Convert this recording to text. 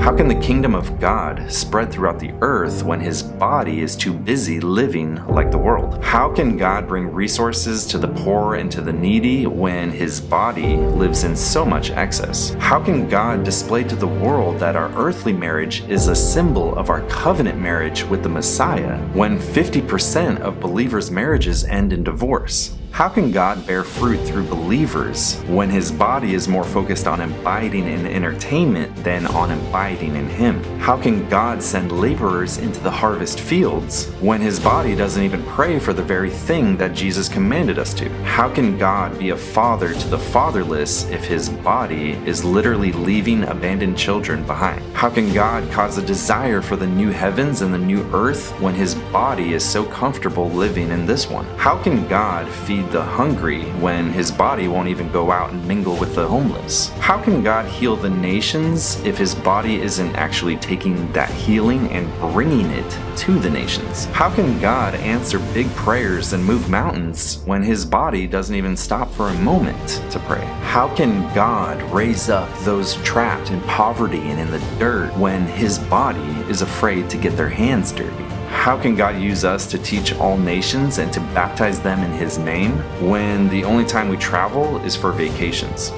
How can the kingdom of God spread throughout the earth when his body is too busy living like the world? How can God bring resources to the poor and to the needy when his body lives in so much excess? How can God display to the world that our earthly marriage is a symbol of our covenant marriage with the Messiah when 50% of believers' marriages end in divorce? How can God bear fruit through believers when his body is more focused on abiding in entertainment than on abiding in him? How can God send laborers into the harvest fields when his body doesn't even pray for the very thing that Jesus commanded us to? How can God be a father to the fatherless if his body is literally leaving abandoned children behind? How can God cause a desire for the new heavens and the new earth when his body is so comfortable living in this one? How can God feed the hungry when his body won't even go out and mingle with the homeless? How can God heal the nations if his body isn't actually taking that healing and bringing it to the nations? How can God answer big prayers and move mountains when his body doesn't even stop for a moment to pray? How can God raise up those trapped in poverty and in the dirt when his body is afraid to get their hands dirty? How can God use us to teach all nations and to baptize them in his name when the only time we travel is for vacations?